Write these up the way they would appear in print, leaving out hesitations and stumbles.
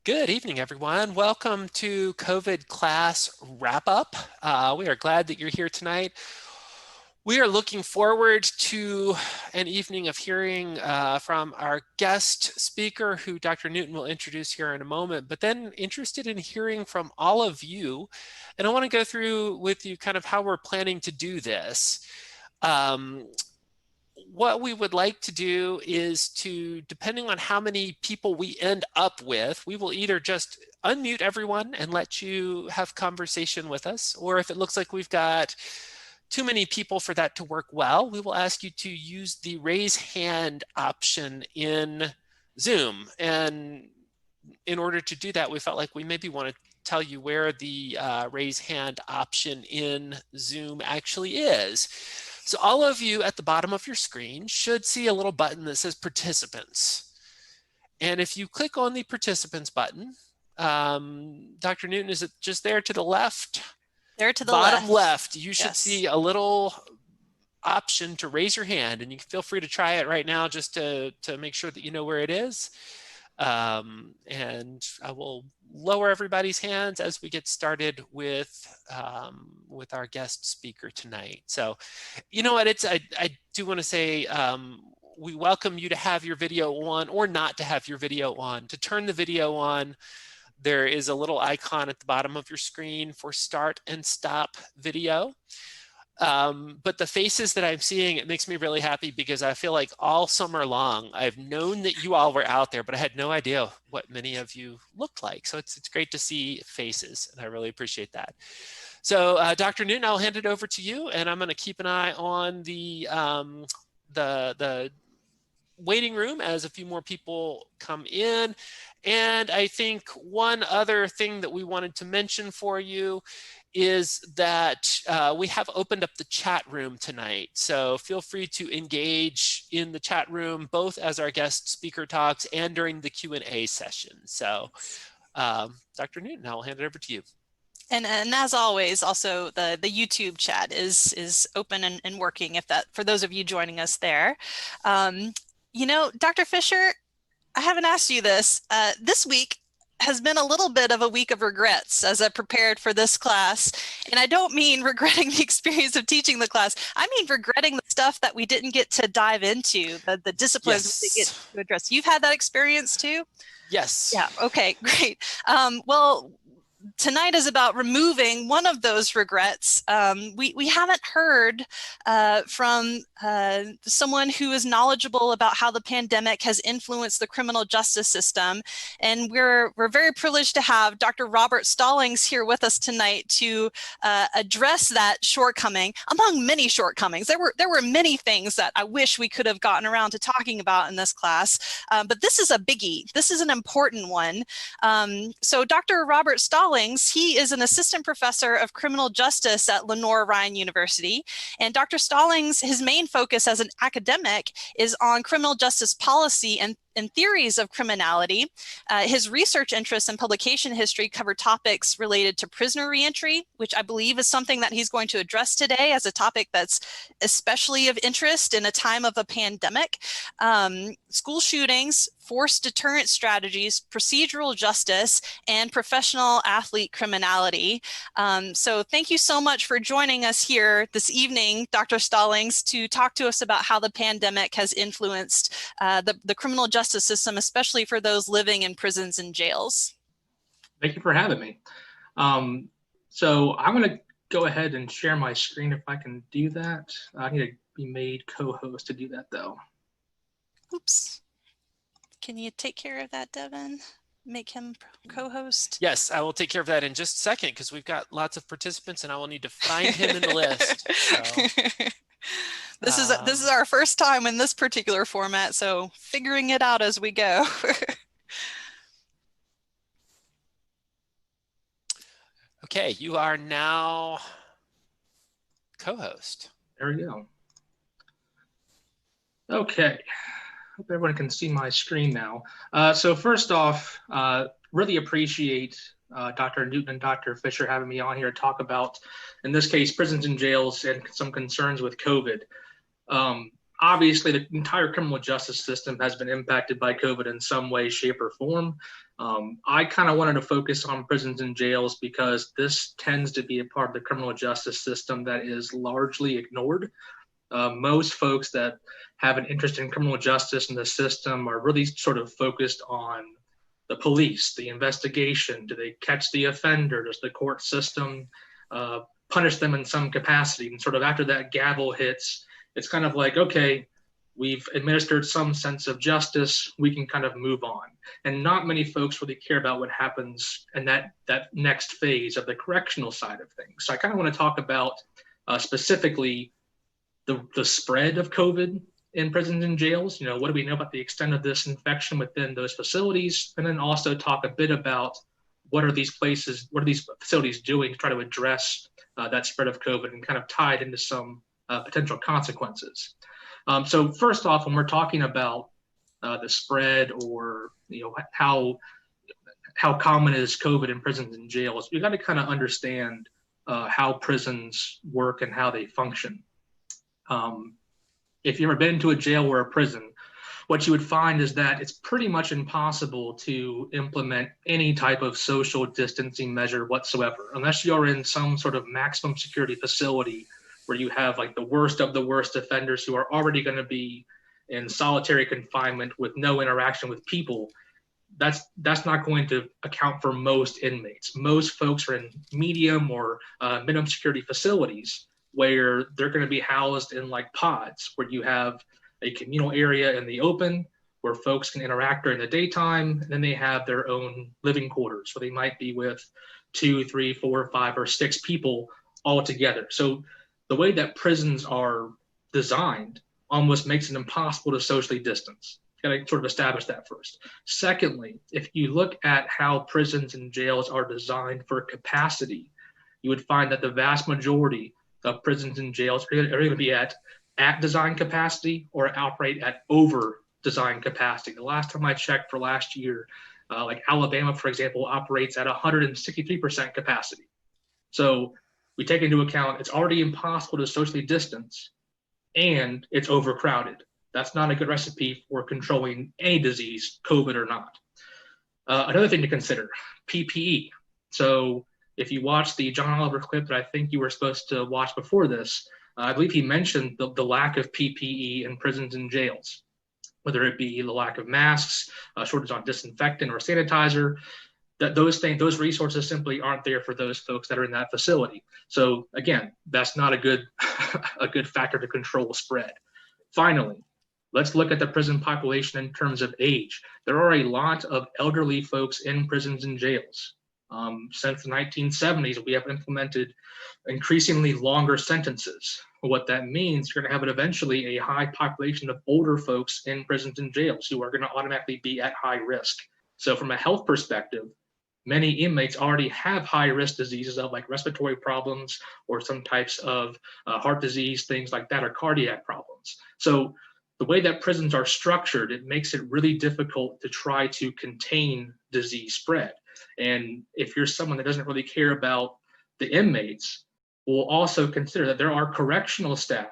Good evening, everyone. Welcome to COVID class wrap-up. We are glad that you're here tonight. We are looking forward to an evening of hearing from our guest speaker, who Dr. Newton will introduce here in a moment, but then interested in hearing from all of you. And I want to go through with you kind of how we're planning to do this. What we would like to do is to, depending on how many people we end up with, we will either just unmute everyone and let you have conversation with us, or if it looks like we've got too many people for that to work well, we will ask you to use the raise hand option in Zoom. And in order to do that, we felt like we maybe want to tell you where the raise hand option in Zoom actually is. So all of you at the bottom of your screen should see a little button that says participants. And if you click on the participants button, Dr. Newton, is it just there to the left? There to the bottom left, you should Yes. see a little option to raise your hand, and you can feel free to try it right now just to make sure that you know where it is. And I will lower everybody's hands as we get started with our guest speaker tonight. So, you know what, I do want to say we welcome you to have your video on or not to have your video on. To turn the video on, there is a little icon at the bottom of your screen for start and stop video. But the faces that I'm seeing, it makes me really happy, because I feel like all summer long, I've known that you all were out there, but I had no idea what many of you looked like. So it's great to see faces, and I really appreciate that. So Dr. Newton, I'll hand it over to you, and I'm going to keep an eye on the waiting room as a few more people come in. And I think one other thing that we wanted to mention for you is that we have opened up the chat room tonight. So feel free to engage in the chat room, both as our guest speaker talks and during the Q&A session. So Dr. Newton, I'll hand it over to you. And as always, also the YouTube chat is open and working, if that, for those of you joining us there. You know, Dr. Fisher, I haven't asked you this. This week has been a little bit of a week of regrets as I prepared for this class. And I don't mean regretting the experience of teaching the class. I mean regretting the stuff that we didn't get to dive into, the disciplines we didn't get to address. You've had that experience too? Yes. Yeah, okay, great. Well, tonight is about removing one of those regrets. We haven't heard from someone who is knowledgeable about how the pandemic has influenced the criminal justice system. And we're very privileged to have Dr. Robert Stallings here with us tonight to address that shortcoming, among many shortcomings. There were many things that I wish we could have gotten around to talking about in this class, but this is a biggie. This is an important one. So Dr. Robert Stallings, he is an assistant professor of criminal justice at Lenore-Ryan University. And Dr. Stallings, his main focus as an academic is on criminal justice policy and theories of criminality. His research interests and publication history cover topics related to prisoner reentry, which I believe is something that he's going to address today as a topic that's especially of interest in a time of a pandemic. School shootings, forced deterrent strategies, procedural justice, and professional athlete criminality. So thank you so much for joining us here this evening, Dr. Stallings, to talk to us about how the pandemic has influenced the criminal justice system, especially for those living in prisons and jails. Thank you for having me. So I'm going to go ahead and share my screen if I can do that. I need to be made co-host to do that, though. Oops. Can you take care of that, Devin? Make him co-host? Yes, I will take care of that in just a second, because we've got lots of participants and I will need to find him in the list. So. This is our first time in this particular format, so figuring it out as we go. Okay, you are now co-host. There we go. Okay, hope everyone can see my screen now. So first off, really appreciate Dr. Newton and Dr. Fisher having me on here to talk about, in this case, prisons and jails and some concerns with COVID. Obviously, the entire criminal justice system has been impacted by COVID in some way, shape, or form. I kind of wanted to focus on prisons and jails because this tends to be a part of the criminal justice system that is largely ignored. Most folks that have an interest in criminal justice in the system are really sort of focused on the police, the investigation. Do they catch the offender? Does the court system punish them in some capacity? And sort of after that gavel hits, it's kind of like, okay, we've administered some sense of justice, we can kind of move on. And not many folks really care about what happens in that next phase of the correctional side of things. So I kind of want to talk about specifically the spread of COVID in prisons and jails. You know, what do we know about the extent of this infection within those facilities? And then also talk a bit about what are these facilities doing to try to address that spread of COVID and kind of tie it into some potential consequences. So first off, when we're talking about the spread, or how common is COVID in prisons and jails, we got to kind of understand how prisons work and how they function. If you've ever been to a jail or a prison, what you would find is that it's pretty much impossible to implement any type of social distancing measure whatsoever, unless you're in some sort of maximum security facility where you have like the worst of the worst offenders who are already going to be in solitary confinement with no interaction with people. That's not going to account for most inmates. Most folks are in medium or minimum security facilities where they're going to be housed in like pods, where you have a communal area in the open where folks can interact during the daytime, and then they have their own living quarters where they might be with 2, 3, 4, 5, or 6 people all together. So the way that prisons are designed almost makes it impossible to socially distance. You got to sort of establish that first. Secondly, if you look at how prisons and jails are designed for capacity, you would find that the vast majority of prisons and jails are going to be at design capacity or operate at over design capacity. The last time I checked for last year, like Alabama, for example, operates at 163% capacity. So we take into account it's already impossible to socially distance and it's overcrowded. That's not a good recipe for controlling any disease, COVID or not. Another thing to consider, PPE. So if you watch the John Oliver clip that I think you were supposed to watch before this, I believe he mentioned the lack of PPE in prisons and jails, whether it be the lack of masks, shortage on disinfectant or sanitizer. That those resources simply aren't there for those folks that are in that facility. So again, that's not a good factor to control spread. Finally, let's look at the prison population in terms of age. There are a lot of elderly folks in prisons and jails. Since the 1970s, we have implemented increasingly longer sentences. What that means, you're going to have eventually a high population of older folks in prisons and jails who are going to automatically be at high risk. So from a health perspective, many inmates already have high-risk diseases of like respiratory problems or some types of heart disease, things like that, or cardiac problems. So the way that prisons are structured, it makes it really difficult to try to contain disease spread. And if you're someone that doesn't really care about the inmates, we'll also consider that there are correctional staff,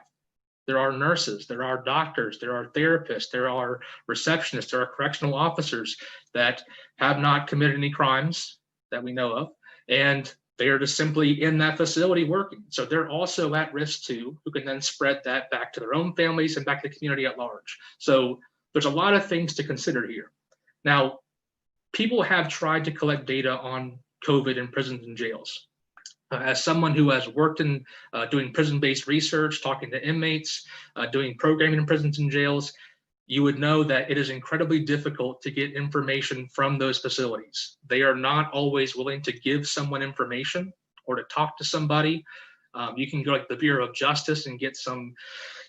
there are nurses, there are doctors, there are therapists, there are receptionists, there are correctional officers that have not committed any crimes that we know of, and they are just simply in that facility working. So they're also at risk too, who can then spread that back to their own families and back to the community at large. So there's a lot of things to consider here. Now, people have tried to collect data on COVID in prisons and jails. As someone who has worked in doing prison-based research, talking to inmates, doing programming in prisons and jails, you would know that it is incredibly difficult to get information from those facilities. They are not always willing to give someone information or to talk to somebody. You can go like the Bureau of Justice and get some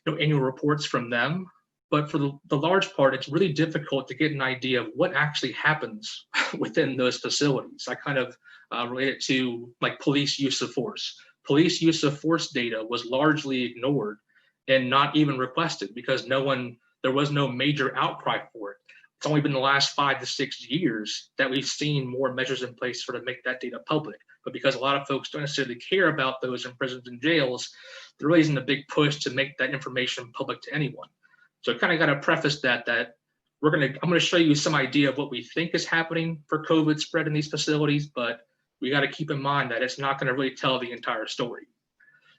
annual reports from them. But for the large part, it's really difficult to get an idea of what actually happens within those facilities. I kind of relate it to like police use of force. Police use of force data was largely ignored and not even requested because there was no major outcry for it. It's only been the last 5 to 6 years that we've seen more measures in place sort of make that data public. But because a lot of folks don't necessarily care about those in prisons and jails, there really isn't a big push to make that information public to anyone. So I kind of got to preface that I'm gonna show you some idea of what we think is happening for COVID spread in these facilities, but we got to keep in mind that it's not going to really tell the entire story.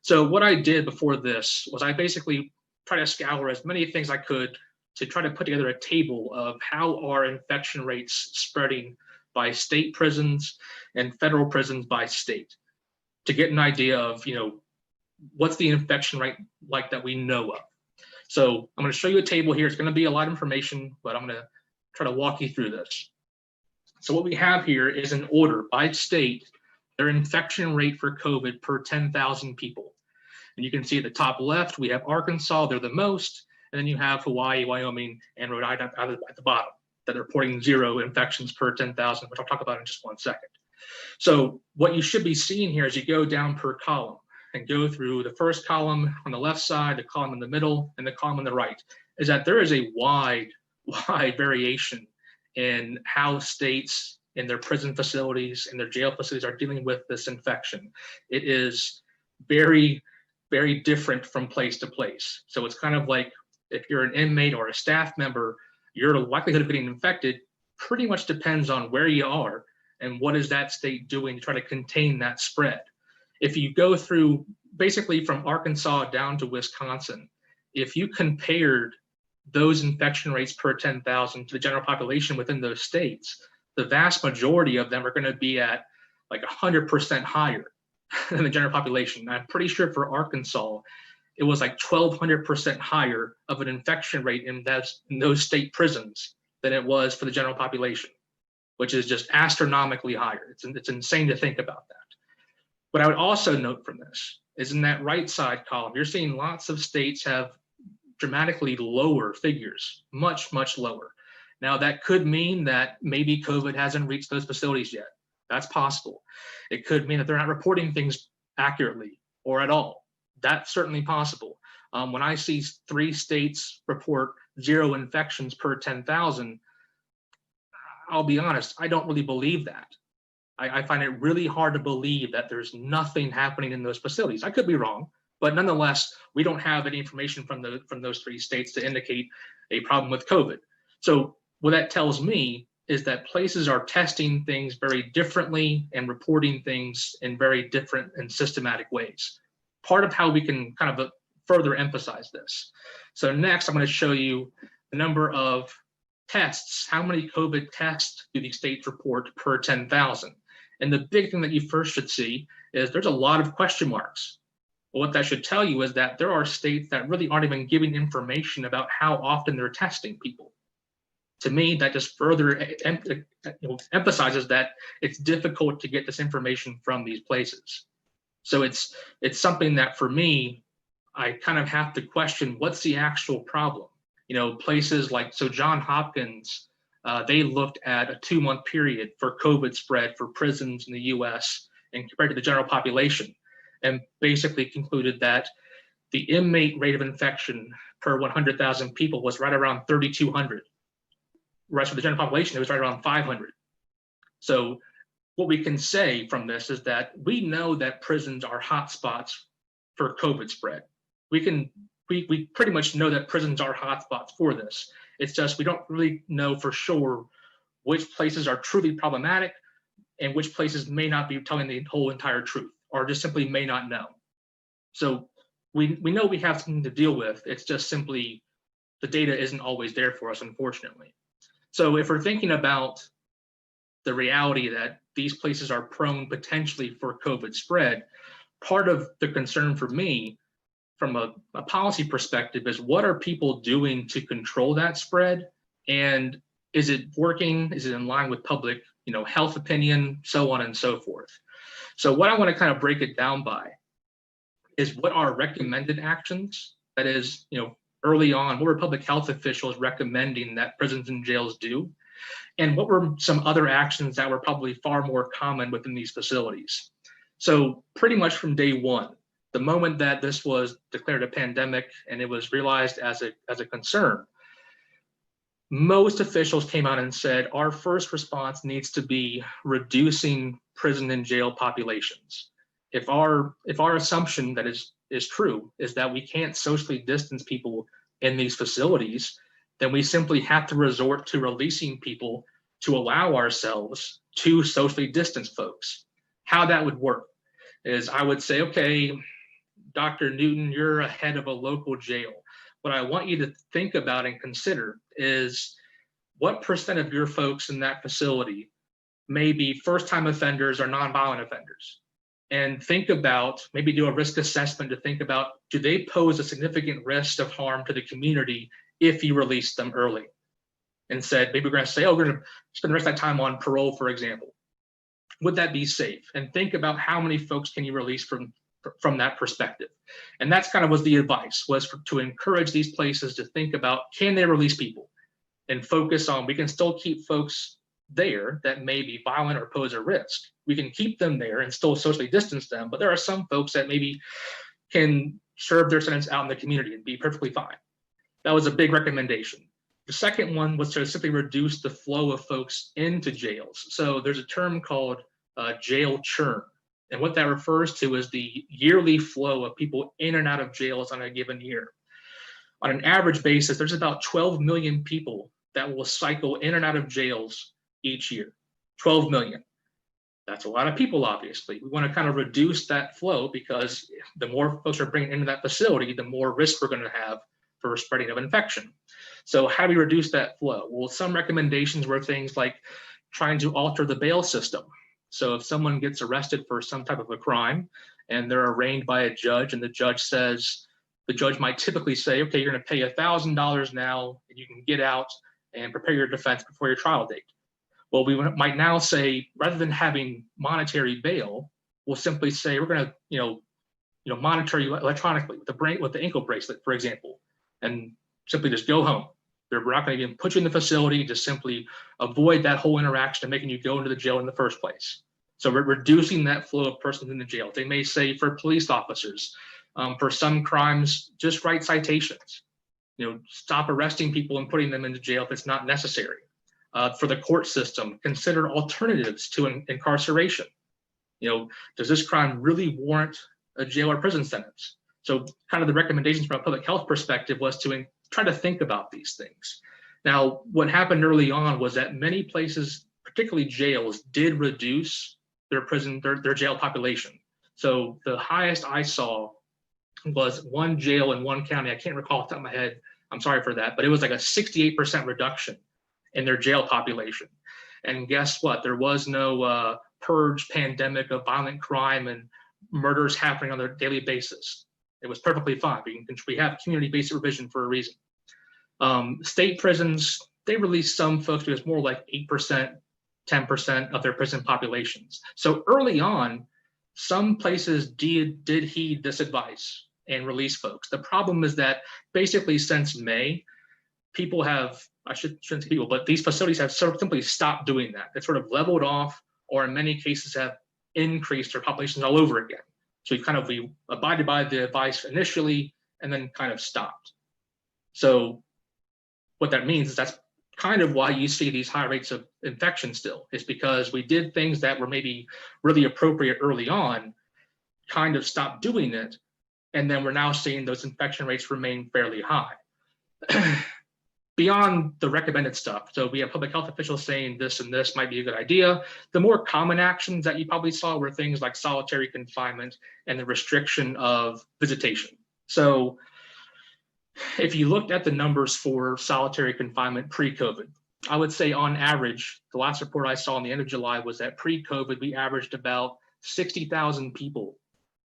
So what I did before this was I basically tried to scour as many things I could to try to put together a table of how are infection rates spreading by state prisons and federal prisons by state, to get an idea of, what's the infection rate like that we know of. So I'm going to show you a table here. It's going to be a lot of information, but I'm going to try to walk you through this. So what we have here is an order by state, their infection rate for COVID per 10,000 people. And you can see at the top left, we have Arkansas, they're the most, and then you have Hawaii, Wyoming, and Rhode Island at the bottom that are reporting 0 infections per 10,000, which I'll talk about in just one second. So what you should be seeing here as you go down per column and go through the first column on the left side, the column in the middle, and the column on the right, is that there is a wide variation in how states in their prison facilities and their jail facilities are dealing with this infection. It is very, very different from place to place. So it's kind of like if you're an inmate or a staff member, your likelihood of getting infected pretty much depends on where you are and what is that state doing to try to contain that spread. If you go through basically from Arkansas down to Wisconsin, if you compared those infection rates per 10,000 to the general population within those states, the vast majority of them are going to be at like 100% higher than the general population. I'm pretty sure for Arkansas, it was like 1,200% higher of an infection rate in those state prisons than it was for the general population, which is just astronomically higher. It's insane to think about that. What I would also note from this is in that right side column, you're seeing lots of states have dramatically lower figures, much, much lower. Now, that could mean that maybe COVID hasn't reached those facilities yet. That's possible. It could mean that they're not reporting things accurately or at all. That's certainly possible. When I see 3 states report 0 infections per 10,000, I'll be honest, I don't really believe that. I find it really hard to believe that there's nothing happening in those facilities. I could be wrong, but nonetheless, we don't have any information from those 3 states to indicate a problem with COVID. So what that tells me is that places are testing things very differently and reporting things in very different and systematic ways. Part of how we can kind of further emphasize this. So next, I'm going to show you the number of tests. How many COVID tests do these states report per 10,000? And the big thing that you first should see is there's a lot of question marks. Well, what that should tell you is that there are states that really aren't even giving information about how often they're testing people. To me, that just further emphasizes that it's difficult to get this information from these places. So it's something that for me, I kind of have to question what's the actual problem. Places like, so Johns Hopkins, they looked at a 2-month period for COVID spread for prisons in the US and compared to the general population, and basically concluded that the inmate rate of infection per 100,000 people was right around 3,200. Whereas for the general population, it was right around 500. So what we can say from this is that we know that prisons are hotspots for COVID spread. We pretty much know that prisons are hotspots for this. It's just we don't really know for sure which places are truly problematic and which places may not be telling the whole entire truth or just simply may not know. So we know we have something to deal with. It's just simply the data isn't always there for us, unfortunately. So if we're thinking about the reality that these places are prone potentially for COVID spread, part of the concern for me from a policy perspective is what are people doing to control that spread? And is it working? Is it in line with public, health opinion, so on and so forth? So what I want to kind of break it down by is what are recommended actions? That is, early on, what were public health officials recommending that prisons and jails do? And what were some other actions that were probably far more common within these facilities? So pretty much from day one, the moment that this was declared a pandemic and it was realized as a concern, most officials came out and said, our first response needs to be reducing prison and jail populations. If our assumption that is true is that we can't socially distance people in these facilities, then we simply have to resort to releasing people to allow ourselves to socially distance folks. How that would work is I would say, okay, Dr. Newton, you're a head of a local jail. What I want you to think about and consider is what percent of your folks in that facility may be first-time offenders or nonviolent offenders? And think about, maybe do a risk assessment to think about, do they pose a significant risk of harm to the community if you release them early? And said, maybe we're going to say, oh, we're going to spend the rest of that time on parole, for example. Would that be safe? And think about how many folks can you release from that perspective. And that's kind of was the advice, was to encourage these places to think about, can they release people? And focus on, we can still keep folks there that may be violent or pose a risk. We can keep them there and still socially distance them, but there are some folks that maybe can serve their sentence out in the community and be perfectly fine. That was a big recommendation. The second one was to simply reduce the flow of folks into jails. So there's a term called jail churn. And what that refers to is the yearly flow of people in and out of jails on a given year. On an average basis, there's about 12 million people that will cycle in and out of jails each year. 12 million. That's a lot of people, obviously. We want to kind of reduce that flow because the more folks are bringing into that facility, the more risk we're going to have for spreading of infection. So how do we reduce that flow? Well, some recommendations were things like trying to alter the bail system. So if someone gets arrested for some type of a crime and they're arraigned by a judge and the judge might typically say, okay, you're going to pay $1,000 now and you can get out and prepare your defense before your trial date. Well, we might now say, rather than having monetary bail, we'll simply say we're going to, monitor you electronically with the ankle bracelet, for example, and simply just go home. We're not going to even put you in the facility, just simply avoid that whole interaction of making you go into the jail in the first place. So we're reducing that flow of persons in the jail. They may say for police officers, for some crimes, just write citations. Stop arresting people and putting them into jail if it's not necessary. For the court system, consider alternatives to incarceration. Does this crime really warrant a jail or prison sentence? So kind of the recommendations from a public health perspective was to try to think about these things. Now, what happened early on was that many places, particularly jails, did reduce their jail population. So the highest I saw was one jail in one county. I can't recall off the top of my head. I'm sorry for that, but it was like a 68% reduction in their jail population. And guess what? There was no purge pandemic of violent crime and murders happening on a daily basis. It was perfectly fine. We have community-based supervision for a reason. State prisons, they release some folks, but it's more like 8%, 10% of their prison populations. So early on, some places did heed this advice and release folks. The problem is that basically since May, people have, I shouldn't say people, but these facilities have sort of simply stopped doing that. It's sort of leveled off, or in many cases have increased their populations all over again. So we abided by the advice initially and then kind of stopped. So what that means is that's kind of why you see these high rates of infection still, is because we did things that were maybe really appropriate early on, kind of stopped doing it, and then we're now seeing those infection rates remain fairly high. Beyond the recommended stuff, so we have public health officials saying this and this might be a good idea. The more common actions that you probably saw were things like solitary confinement and the restriction of visitation. So if you looked at the numbers for solitary confinement pre-COVID, I would say on average, the last report I saw in the end of July was that pre-COVID, we averaged about 60,000 people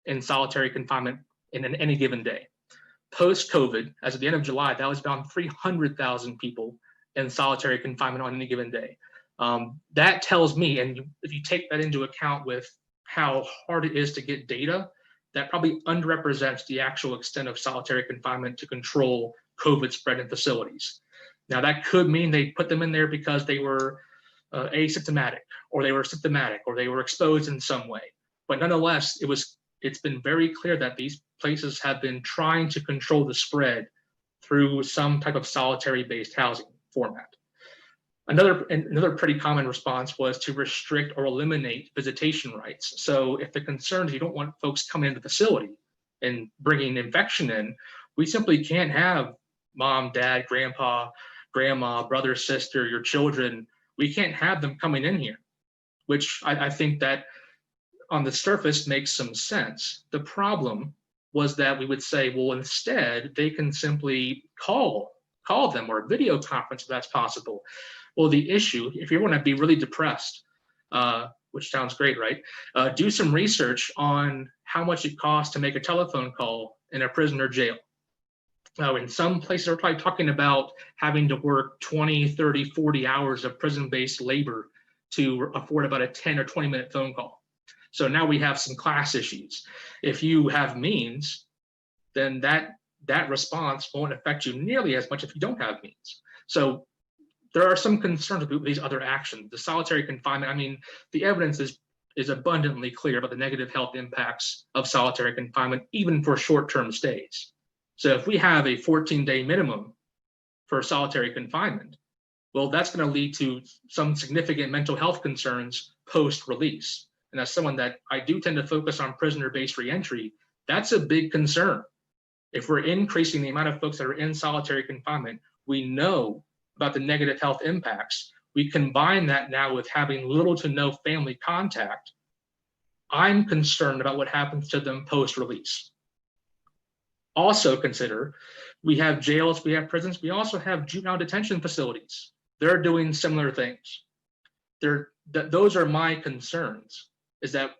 in solitary confinement in any given day. Post-COVID, as of the end of July, that was around 300,000 people in solitary confinement on any given day. That tells me, and if you take that into account with how hard it is to get data, that probably underrepresents the actual extent of solitary confinement to control COVID spread in facilities. Now, that could mean they put them in there because they were asymptomatic, or they were symptomatic, or they were exposed in some way. But nonetheless, it's been very clear that these places have been trying to control the spread through some type of solitary-based housing format. Another pretty common response was to restrict or eliminate visitation rights. So if the concern is you don't want folks coming into the facility and bringing infection in, we simply can't have mom, dad, grandpa, grandma, brother, sister, your children. We can't have them coming in here, which I think that on the surface makes some sense. The problem was that we would say, well, instead, they can simply call them or video conference if that's possible. Well, the issue, if you want to be really depressed, which sounds great, right? Do some research on how much it costs to make a telephone call in a prison or jail. In some places, we're probably talking about having to work 20, 30, 40 hours of prison-based labor to afford about a 10 or 20-minute phone call. So now we have some class issues. If you have means, then that response won't affect you nearly as much if you don't have means. So there are some concerns with these other actions. The solitary confinement, I mean, the evidence is abundantly clear about the negative health impacts of solitary confinement, even for short-term stays. So if we have a 14-day minimum for solitary confinement, well, that's going to lead to some significant mental health concerns post-release. And as someone that I do tend to focus on prisoner-based reentry, that's a big concern. If we're increasing the amount of folks that are in solitary confinement, we know about the negative health impacts. We combine that now with having little to no family contact. I'm concerned about what happens to them post-release. Also consider, we have jails, we have prisons, we also have juvenile detention facilities. They're doing similar things. Those are my concerns, is that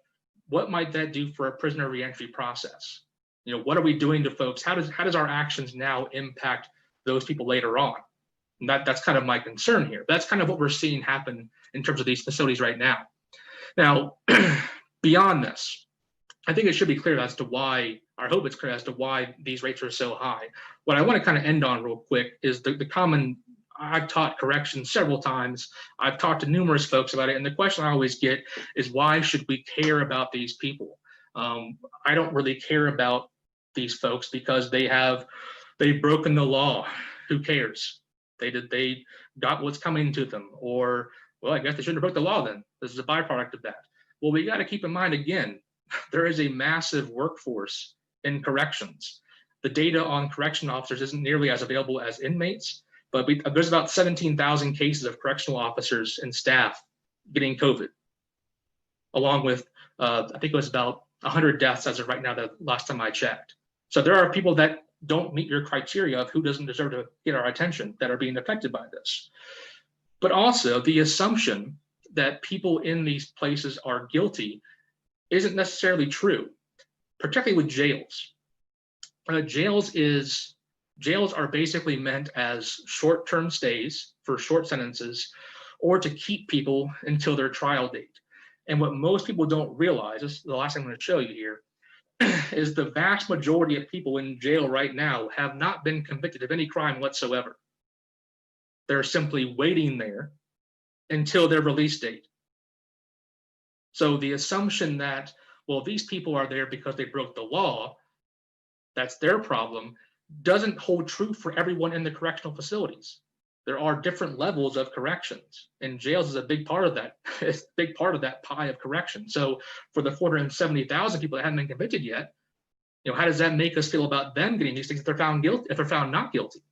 what might that do for a prisoner reentry process? You know, what are we doing to folks? How does our actions now impact those people later on? And that's kind of my concern here. That's kind of what we're seeing happen in terms of these facilities right now. Now, beyond this, I think it should be clear as to why, I hope it's clear as to why these rates are so high. What I want to kind of end on real quick is the common, I've taught corrections several times. I've talked to numerous folks about it. And the question I always get is, why should we care about these people? I don't really care about these folks because they've broken the law. Who cares? They got what's coming to them, or, well, I guess they shouldn't have broke the law then. This is a byproduct of that. Well, we got to keep in mind, again, there is a massive workforce in corrections. The data on correction officers isn't nearly as available as inmates, but there's about 17,000 cases of correctional officers and staff getting COVID, along with, I think it was about 100 deaths as of right now, the last time I checked. So there are people that don't meet your criteria of who doesn't deserve to get our attention that are being affected by this. But also the assumption that people in these places are guilty isn't necessarily true, particularly with jails. Jails are basically meant as short-term stays for short sentences, or to keep people until their trial date. And what most people don't realize, this is the last thing I'm going to show you here, is the vast majority of people in jail right now have not been convicted of any crime whatsoever. They're simply waiting there until their release date. So the assumption that, well, these people are there because they broke the law, that's their problem, doesn't hold true for everyone in the correctional facilities. There are different levels of corrections, and jails is a big part of that. It's a big part of that pie of correction. So for the 470,000 people that haven't been convicted yet, you know, how does that make us feel about them getting these things if they're found guilty, if they're found not guilty?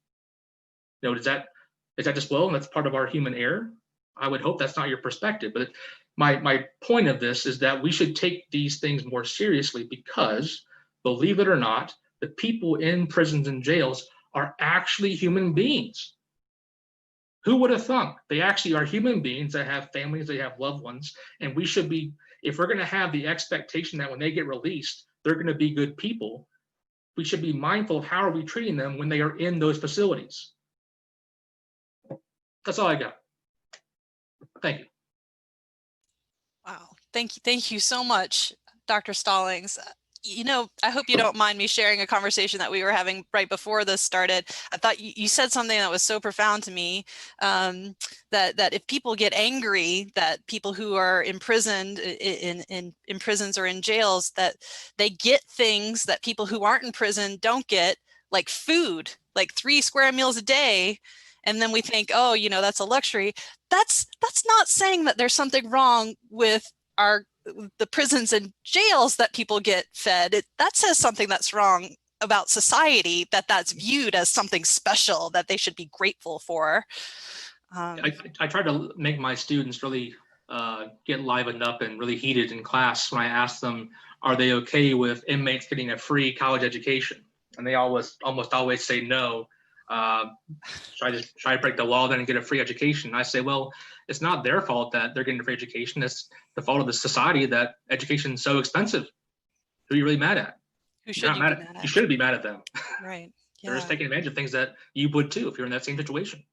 You know, is that just, well, that's part of our human error? I would hope that's not your perspective. But my point of this is that we should take these things more seriously because, believe it or not, the people in prisons and jails are actually human beings. Who would have thunk? They actually are human beings that have families, they have loved ones, and we should be, if we're going to have the expectation that when they get released, they're going to be good people, we should be mindful of how are we treating them when they are in those facilities. That's all I got. Thank you. Wow. Thank you so much, Dr. Stallings. You know, I hope you don't mind me sharing a conversation that we were having right before this started. I thought you said something that was so profound to me, that if people get angry that people who are imprisoned in prisons or in jails, that they get things that people who aren't in prison don't get, like food, like 3 square meals a day. And then we think, oh, you know, that's a luxury. That's not saying that there's something wrong with the prisons and jails that people get fed. That says something that's wrong about society, that's viewed as something special that they should be grateful for. I try to make my students really get livened up and really heated in class when I ask them, are they okay with inmates getting a free college education? And they almost always say no. Should I break the law then and get a free education? And I say, well, it's not their fault that they're getting a free education. It's the fault of the society that education is so expensive. Who are you really mad at? Who should you be mad at? You shouldn't be mad at them. Right. They're just taking advantage of things that you would too if you're in that same situation.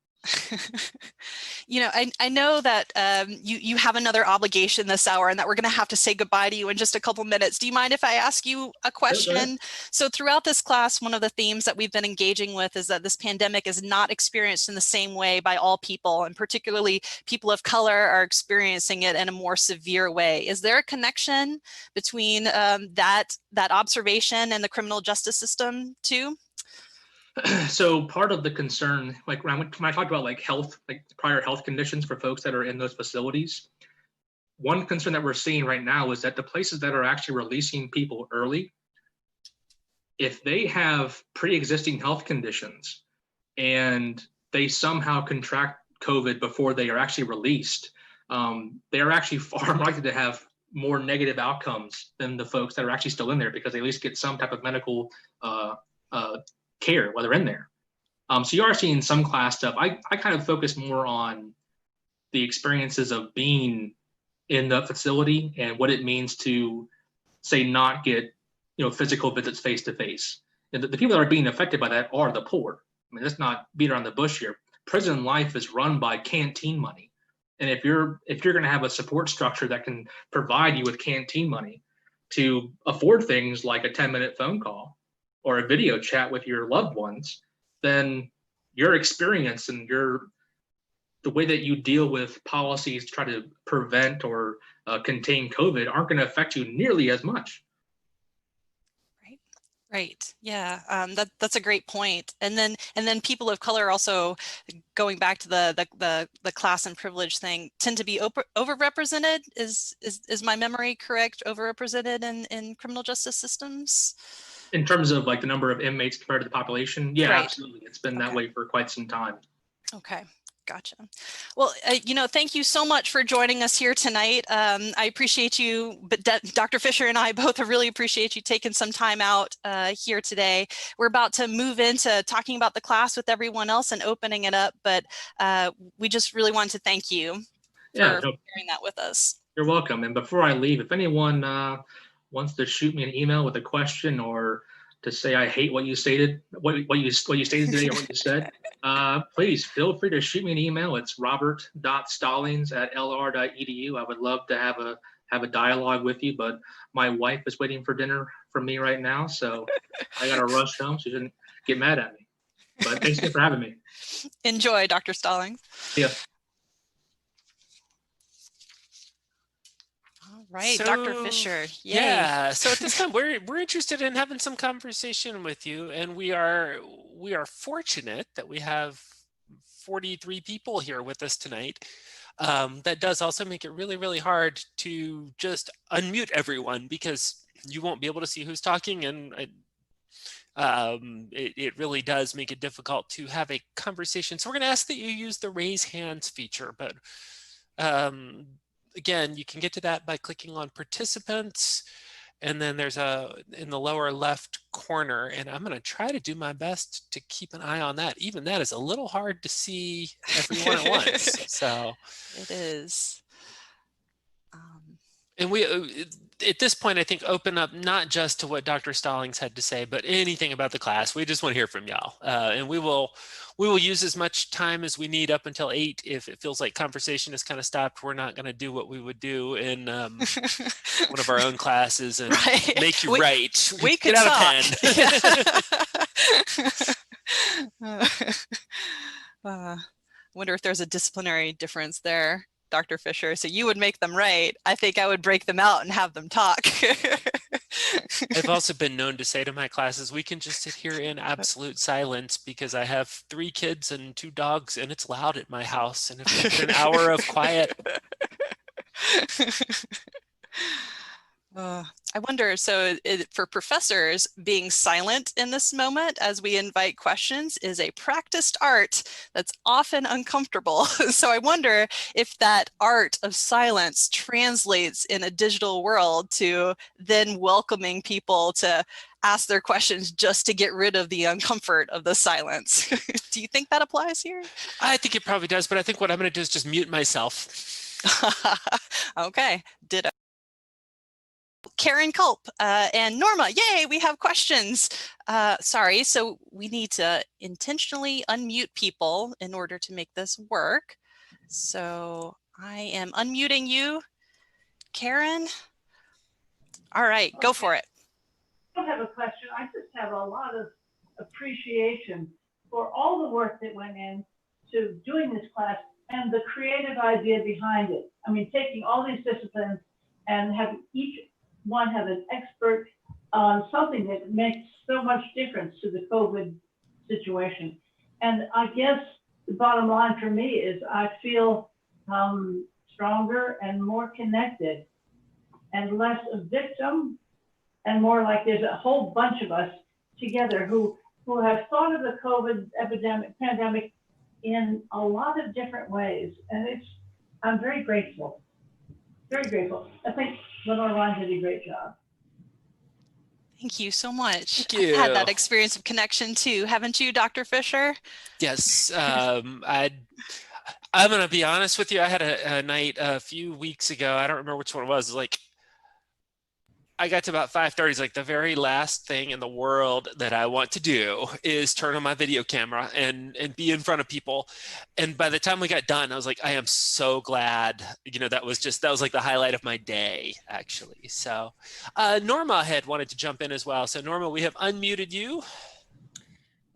You know, I know that you have another obligation this hour and that we're going to have to say goodbye to you in just a couple minutes. Do you mind if I ask you a question? So throughout this class, one of the themes that we've been engaging with is that this pandemic is not experienced in the same way by all people, and particularly people of color are experiencing it in a more severe way. Is there a connection between that observation and the criminal justice system too? So part of the concern, like when I talked about like health, like prior health conditions for folks that are in those facilities, one concern that we're seeing right now is that the places that are actually releasing people early, if they have pre-existing health conditions and they somehow contract COVID before they are actually released, they are actually far more likely to have more negative outcomes than the folks that are actually still in there, because they at least get some type of medical care while they're in there. So you are seeing some class stuff. I kind of focus more on the experiences of being in the facility and what it means to, say, not get physical visits face to face. And the people that are being affected by that are the poor. I mean, let's not beat around the bush here. Prison life is run by canteen money, and if you're going to have a support structure that can provide you with canteen money to afford things like a 10-minute phone call or a video chat with your loved ones, then your experience and the way that you deal with policies to try to prevent or contain COVID aren't going to affect you nearly as much. Right. Yeah, that's a great point. And then people of color also, going back to the class and privilege thing, tend to be overrepresented. Is my memory correct? Overrepresented in criminal justice systems? In terms of like the number of inmates compared to the population? Yeah, right. Absolutely. It's been that way for quite some time. Okay. Gotcha. Well, thank you so much for joining us here tonight. I appreciate you, but Dr. Fisher and I both really appreciate you taking some time out here today. We're about to move into talking about the class with everyone else and opening it up, but we just really want to thank you for sharing that with us. You're welcome. And before I leave, if anyone wants to shoot me an email with a question or to say I hate what you stated, what you stated today or what you said, please feel free to shoot me an email. It's robert.stallings@lr.edu. I would love to have a dialogue with you, but my wife is waiting for dinner from me right now, so I got to rush home. She shouldn't get mad at me. But thanks again for having me. Enjoy, Dr. Stallings. Yeah. Right, so, Dr. Fisher. Yay. Yeah. So at this time, we're interested in having some conversation with you, and we are fortunate that we have 43 people here with us tonight. That does also make it really, really hard to just unmute everyone, because you won't be able to see who's talking, and it really does make it difficult to have a conversation. So we're going to ask that you use the raise hands feature, but again, you can get to that by clicking on participants, and then there's in the lower left corner, and I'm going to try to do my best to keep an eye on that. Even that is a little hard to see everyone at once. So it is. And we, at this point, I think open up not just to what Dr. Stallings had to say, but anything about the class. We just want to hear from y'all, and we will use as much time as we need up until 8. If it feels like conversation has kind of stopped, we're not going to do what we would do in one of our own classes and make you write. We could get out a pen. Wonder if there's a disciplinary difference there, Dr. Fisher. So you would make them write. I think I would break them out and have them talk. I've also been known to say to my classes, we can just sit here in absolute silence because I have 3 kids and 2 dogs and it's loud at my house. And if it's an hour of quiet. I wonder, so for professors, being silent in this moment as we invite questions is a practiced art that's often uncomfortable. So I wonder if that art of silence translates in a digital world to then welcoming people to ask their questions just to get rid of the uncomfort of the silence. Do you think that applies here? I think it probably does, but I think what I'm going to do is just mute myself. Okay, ditto. Karen Culp and Norma, yay, we have questions. Sorry, so we need to intentionally unmute people in order to make this work. So I am unmuting you, Karen. All right, go for it. I don't have a question. I just have a lot of appreciation for all the work that went into doing this class and the creative idea behind it. I mean, taking all these disciplines and having each one have an expert on something that makes so much difference to the COVID situation. And I guess the bottom line for me is I feel stronger and more connected and less a victim and more like there's a whole bunch of us together who have thought of the COVID pandemic in a lot of different ways. And I'm very grateful, very grateful. I think Lenore Ryan did a great job. Thank you so much. Thank you. I've had that experience of connection too, haven't you, Dr. Fisher? Yes, I'm going to be honest with you. I had a night a few weeks ago. I don't remember which one it was. Like, I got to about 5:30. It's like the very last thing in the world that I want to do is turn on my video camera and be in front of people. And by the time we got done, I was like, I am so glad, that was like the highlight of my day, actually. So Norma had wanted to jump in as well. So Norma, we have unmuted you.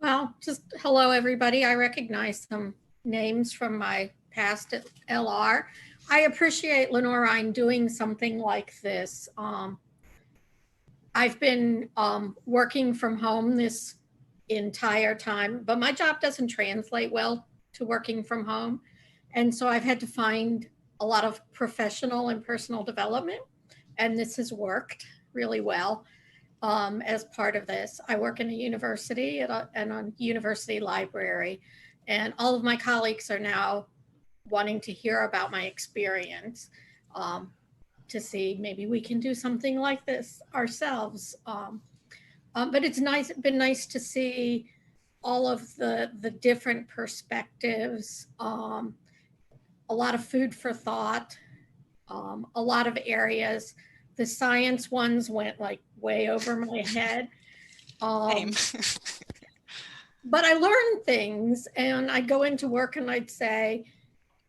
Well, just hello, everybody. I recognize some names from my past at LR. I appreciate Lenore Ryan doing something like this. I've been working from home this entire time, but my job doesn't translate well to working from home. And so I've had to find a lot of professional and personal development, and this has worked really well as part of this. I work in a university and a university library, and all of my colleagues are now wanting to hear about my experience. To see maybe we can do something like this ourselves. But it's been nice to see all of the different perspectives, a lot of food for thought, a lot of areas. The science ones went like way over my head. But I learned things, and I'd go into work and I'd say,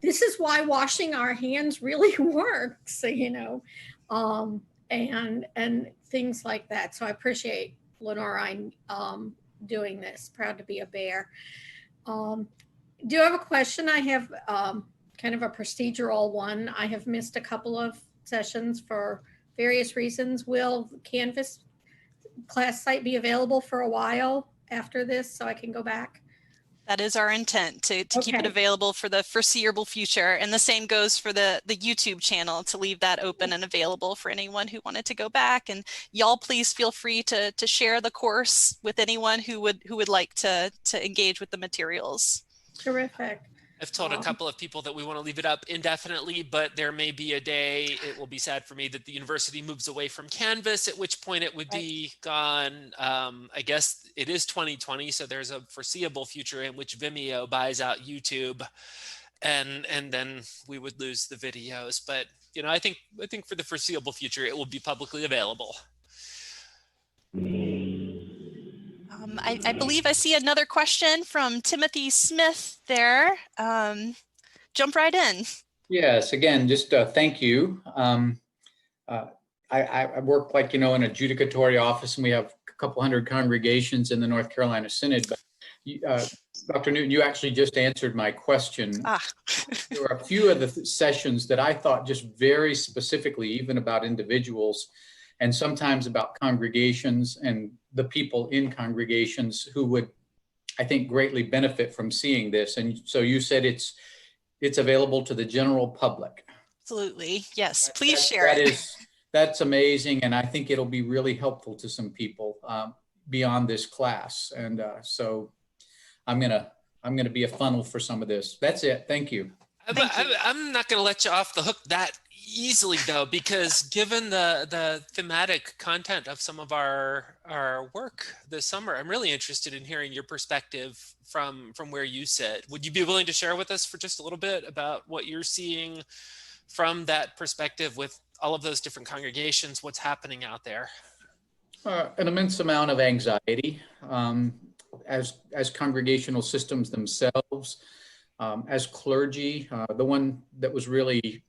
this is why washing our hands really works, and things like that. So I appreciate Lenore Ryan doing this. Proud to be a bear. Do you have a question? I have kind of a procedural one. I have missed a couple of sessions for various reasons. Will the Canvas class site be available for a while after this so I can go back? That is our intent, to keep it available for the foreseeable future. And the same goes for the YouTube channel, to leave that open and available for anyone who wanted to go back. And y'all please feel free to share the course with anyone who would like to engage with the materials. Terrific. I've told a couple of people that we want to leave it up indefinitely, but there may be a day, it will be sad for me, that the university moves away from Canvas, at which point it would be gone. I guess it is 2020, so there's a foreseeable future in which Vimeo buys out YouTube, and then we would lose the videos. But I think for the foreseeable future, it will be publicly available. I believe I see another question from Timothy Smith there. Jump right in. Yes, again, just thank you. I work in an adjudicatory office, and we have a couple hundred congregations in the North Carolina Synod. But Dr. Newton, you actually just answered my question. There were a few of the sessions that I thought just very specifically, even about individuals, and sometimes about congregations and the people in congregations who would, I think, greatly benefit from seeing this. And so you said it's available to the general public. Absolutely, yes. Please share it. that's amazing. And I think it'll be really helpful to some people beyond this class. And so I'm gonna be a funnel for some of this. That's it. Thank you. I'm not going to let you off the hook that easily, though, because given the thematic content of some of our work this summer, I'm really interested in hearing your perspective from where you sit. Would you be willing to share with us for just a little bit about what you're seeing from that perspective with all of those different congregations? What's happening out there? An immense amount of anxiety as congregational systems themselves. As clergy, the one that was really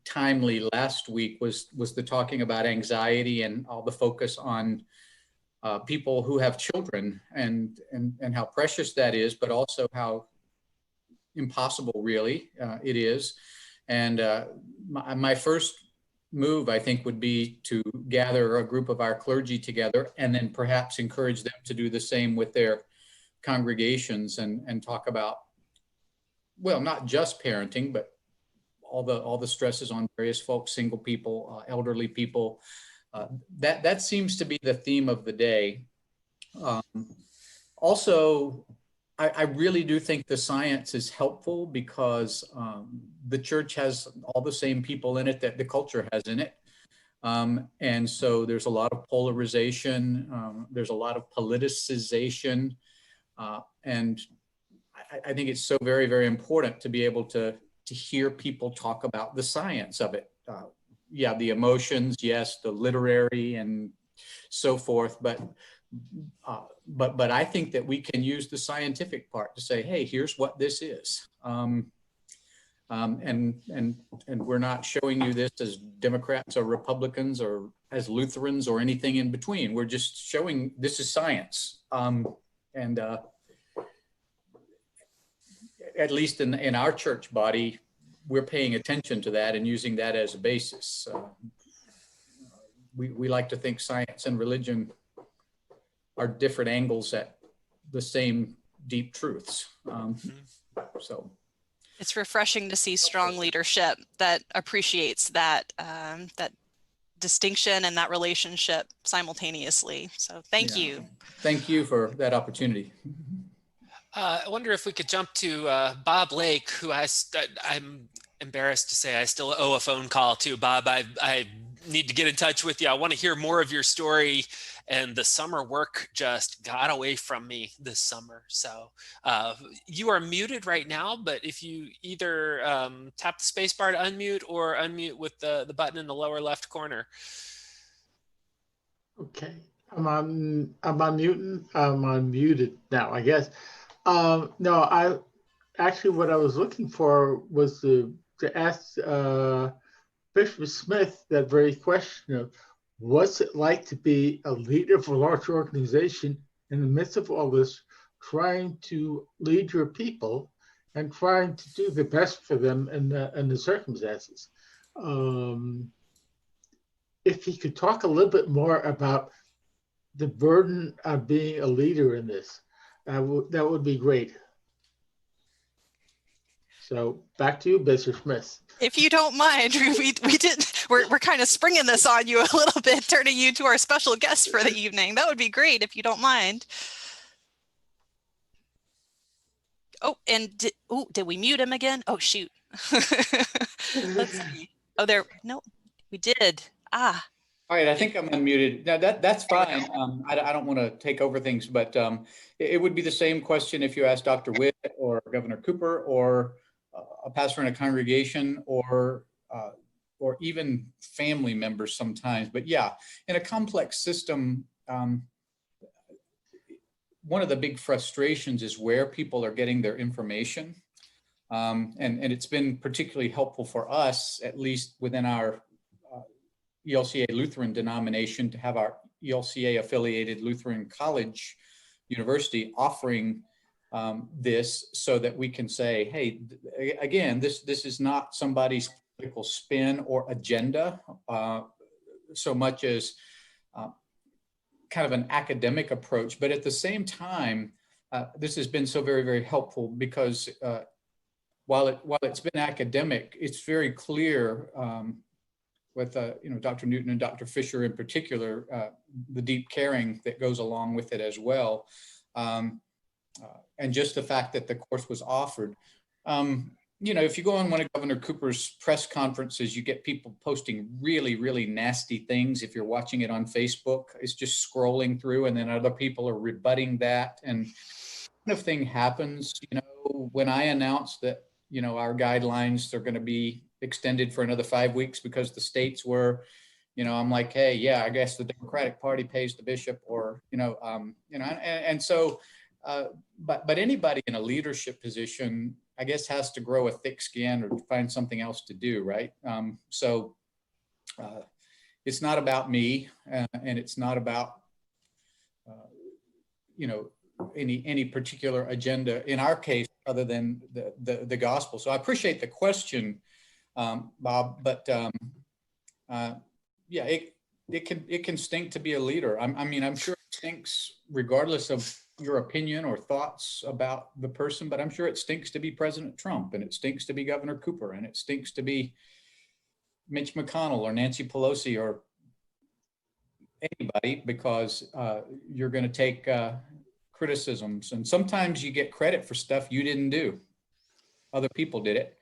timely last week was the talking about anxiety and all the focus on people who have children and how precious that is, but also how impossible really it is. And my first move, I think, would be to gather a group of our clergy together and then perhaps encourage them to do the same with their congregations and talk about, well, not just parenting, but all the stresses on various folks, single people, elderly people. That seems to be the theme of the day. Also, I really do think the science is helpful because the church has all the same people in it that the culture has in it. And so there's a lot of polarization. There's a lot of politicization. And I think it's so very, very important to be able to hear people talk about the science of it. Yeah, the emotions, yes, the literary and so forth, but I think that we can use the scientific part to say, hey, here's what this is. And we're not showing you this as Democrats or Republicans or as Lutherans or anything in between. We're just showing this is science. At least in our church body, we're paying attention to that and using that as a basis. We like to think science and religion are different angles at the same deep truths. So it's refreshing to see strong leadership that appreciates that that distinction and that relationship simultaneously. So thank you. Thank you for that opportunity. I wonder if we could jump to Bob Lake, who I'm embarrassed to say I still owe a phone call to. Bob, I need to get in touch with you. I want to hear more of your story, and the summer work just got away from me this summer. So you are muted right now, but if you either tap the space bar to unmute or unmute with the button in the lower left corner. Okay, I'm unmuted now, I guess. No, what I was looking for was to ask Bishop Smith that very question of what's it like to be a leader of a large organization in the midst of all this, trying to lead your people and trying to do the best for them in the circumstances. If he could talk a little bit more about the burden of being a leader in this, that would be great. So back to you, Bishop Smith. If you don't mind, we're kind of springing this on you a little bit, turning you to our special guest for the evening. That would be great if you don't mind. Oh, and did we mute him again? Oh, shoot. Let's see. Oh, no, we did. All right, I think I'm unmuted. Now that's fine. I don't want to take over things, but it would be the same question if you asked Dr. Witt or Governor Cooper or a pastor in a congregation or even family members sometimes. But yeah, in a complex system, one of the big frustrations is where people are getting their information. And it's been particularly helpful for us, at least within our ELCA Lutheran denomination, to have our ELCA affiliated Lutheran College University offering this so that we can say, hey, again, this is not somebody's political spin or agenda so much as kind of an academic approach. But at the same time, this has been so very, very helpful because while it's been academic, it's very clear with Dr. Newton and Dr. Fisher in particular, the deep caring that goes along with it as well. And just the fact that the course was offered. If you go on one of Governor Cooper's press conferences, you get people posting really, really nasty things. If you're watching it on Facebook, it's just scrolling through, and then other people are rebutting that. And kind of thing happens, when I announced that, our guidelines are going to be extended for another 5 weeks because the states were, I'm like, hey, yeah, I guess the Democratic Party pays the bishop, or, but anybody in a leadership position, I guess, has to grow a thick skin or find something else to do, right? It's not about me, and it's not about, any particular agenda in our case, other than the gospel. So I appreciate the question, Bob, but yeah, it can stink to be a leader. I'm sure it stinks regardless of your opinion or thoughts about the person, but I'm sure it stinks to be President Trump, and it stinks to be Governor Cooper, and it stinks to be Mitch McConnell or Nancy Pelosi or anybody, because you're going to take criticisms, and sometimes you get credit for stuff you didn't do. Other people did it.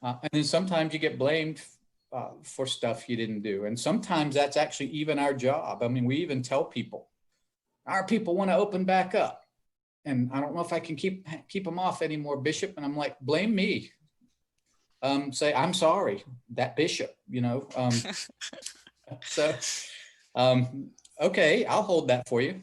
And then sometimes you get blamed for stuff you didn't do. And sometimes that's actually even our job. We even tell people, our people want to open back up, and I don't know if I can keep them off anymore, Bishop. And I'm like, blame me. Say, I'm sorry, that bishop, So, okay, I'll hold that for you.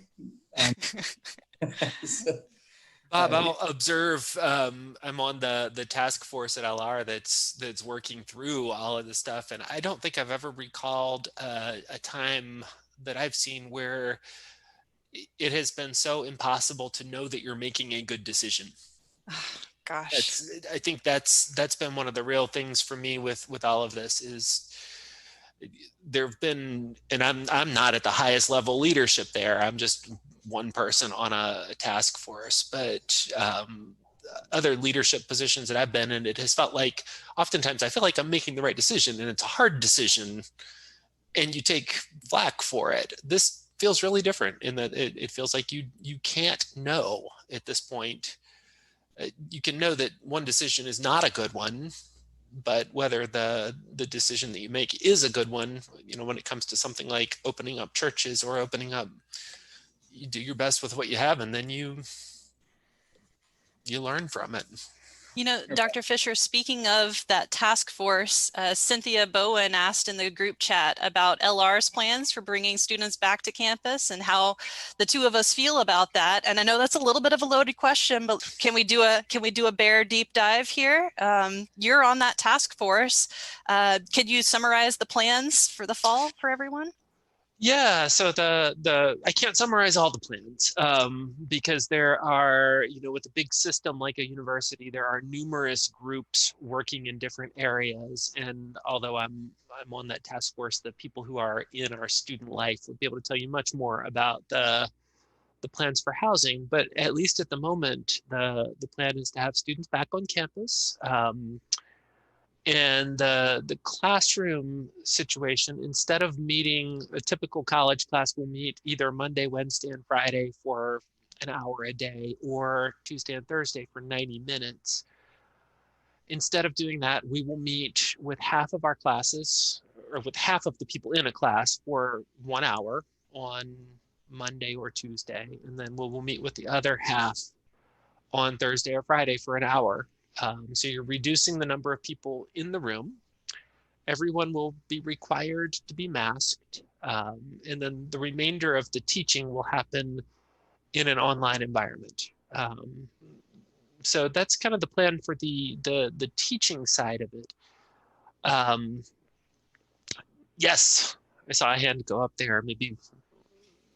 Bob, I'll observe. I'm on the task force at LR that's working through all of this stuff, and I don't think I've ever recalled a time that I've seen where it has been so impossible to know that you're making a good decision. Gosh, I think that's been one of the real things for me with all of this. Is there've been, and I'm not at the highest level leadership there. I'm just one person on a task force, but other leadership positions that I've been in, it has felt like oftentimes I feel like I'm making the right decision, and it's a hard decision, and you take flack for it. This feels really different in that it feels like you can't know at this point. You can know that one decision is not a good one, but whether the decision that you make is a good one, when it comes to something like opening up churches or opening up, you do your best with what you have, and then you learn from it. Dr. Fisher, speaking of that task force, Cynthia Bowen asked in the group chat about LR's plans for bringing students back to campus and how the two of us feel about that. And I know that's a little bit of a loaded question, but can we do a bear deep dive here? You're on that task force. Could you summarize the plans for the fall for everyone? Yeah, so I can't summarize all the plans because there are, with a big system like a university, there are numerous groups working in different areas. And although I'm on that task force, the people who are in our student life will be able to tell you much more about the plans for housing. But at least at the moment, the plan is to have students back on campus. And the classroom situation, instead of meeting a typical college class, will meet either Monday, Wednesday, and Friday for an hour a day, or Tuesday and Thursday for 90 minutes. Instead of doing that, we will meet with half of our classes, or with half of the people in a class, for 1 hour on Monday or Tuesday, and then we'll meet with the other half on Thursday or Friday for an hour. So you're reducing the number of people in the room. Everyone will be required to be masked. And then the remainder of the teaching will happen in an online environment. So that's kind of the plan for the teaching side of it. Yes, I saw a hand go up there. Maybe,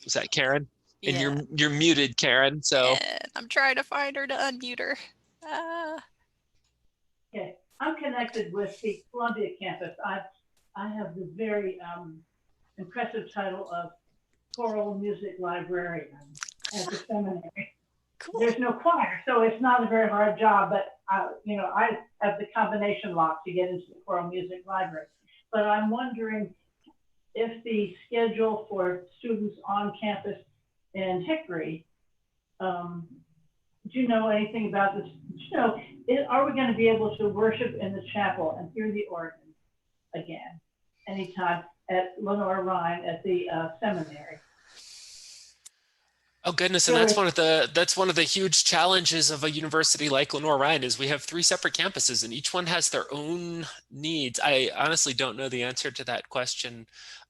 was that Karen? And Yeah. you're muted, Karen. So I'm trying to find her to unmute her. Okay, I'm connected with the Columbia campus. I have the very impressive title of choral music librarian at the seminary. Cool. There's no choir, so it's not a very hard job, but I have the combination lock to get into the choral music library. but I'm wondering if the schedule for students on campus in Hickory, do you know anything about this? Do you know, are we going to be able to worship in the chapel and hear the organ again anytime at Lenore Rhine at the seminary? Oh goodness, and that's one of the huge challenges of a university like Lenore Rhine is we have 3 separate campuses and each one has their own needs. I honestly don't know the answer to that question.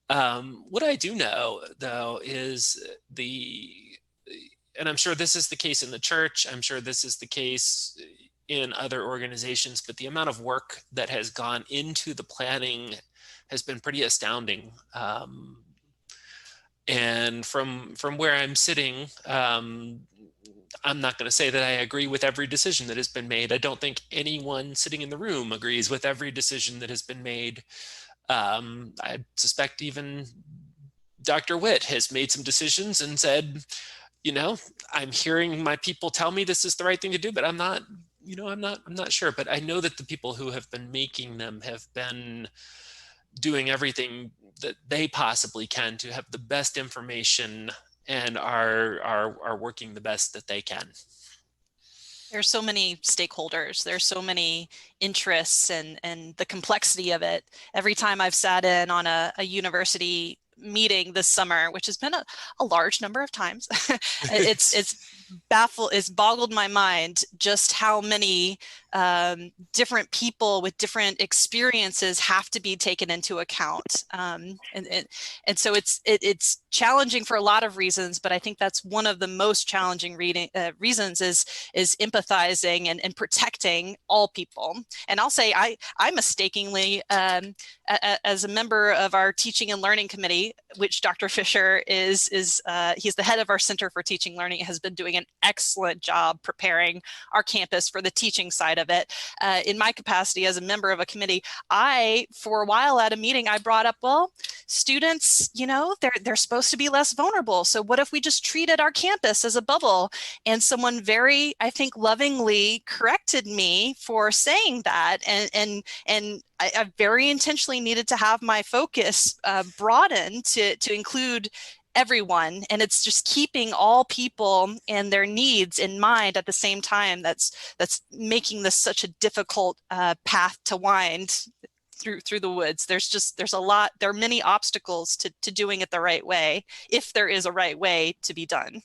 What I do know though is and I'm sure this is the case in the church, I'm sure this is the case in other organizations, but the amount of work that has gone into the planning has been pretty astounding. And from where I'm sitting, I'm not going to say that I agree with every decision that has been made. I don't think anyone sitting in the room agrees with every decision that has been made. I suspect even Dr. Witt has made some decisions and said, you know, I'm hearing my people tell me this is the right thing to do, but I'm not sure. But I know that the people who have been making them have been doing everything that they possibly can to have the best information and are working the best that they can. There's so many stakeholders, there's so many interests and the complexity of it. Every time I've sat in on a university meeting this summer, which has been a large number of times, it's boggled my mind just how many different people with different experiences have to be taken into account. And so it's challenging for a lot of reasons, but I think that's one of the most challenging reasons is empathizing and protecting all people. And I'll say I mistakenly, as a member of our teaching and learning committee, which Dr. Fisher is he's the head of our Center for Teaching and Learning, has been doing an excellent job preparing our campus for the teaching side of it. In my capacity as a member of a committee, for a while at a meeting, I brought up, well, students, you know, they're supposed to be less vulnerable. So what if we just treated our campus as a bubble? And someone very, I think, lovingly corrected me for saying that. And I very intentionally needed to have my focus broadened to include everyone, and it's just keeping all people and their needs in mind at the same time that's making this such a difficult path to wind through the woods. There's a lot, there are many obstacles to doing it the right way, if there is a right way to be done.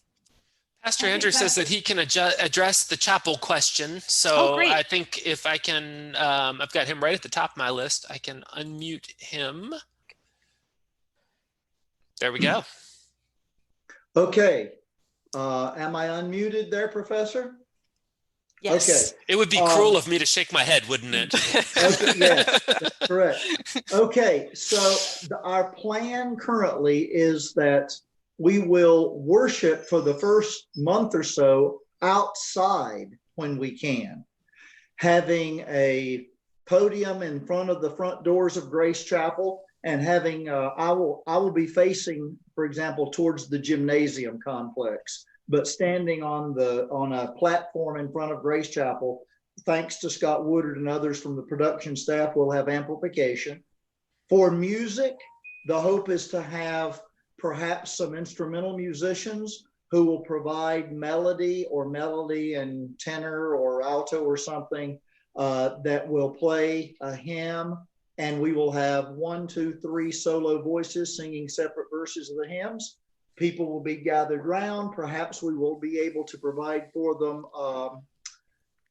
Pastor Andrew says that he can address the chapel question. So I think if I can, I've got him right at the top of my list. I can unmute him. There we go. Okay. Am I unmuted there, Professor? Yes. Okay. It would be cruel of me to shake my head, wouldn't it? Okay, yes, that's correct. Okay, so our plan currently is that we will worship for the first month or so outside when we can, having a podium in front of the front doors of Grace Chapel, and having I will be facing, for example, towards the gymnasium complex, but standing on a platform in front of Grace Chapel. Thanks to Scott Woodard and others from the production staff, we'll have amplification. For music, the hope is to have perhaps some instrumental musicians who will provide melody and tenor or alto or something that will play a hymn. And we will have 1, 2, 3 solo voices singing separate verses of the hymns. People will be gathered round. Perhaps we will be able to provide for them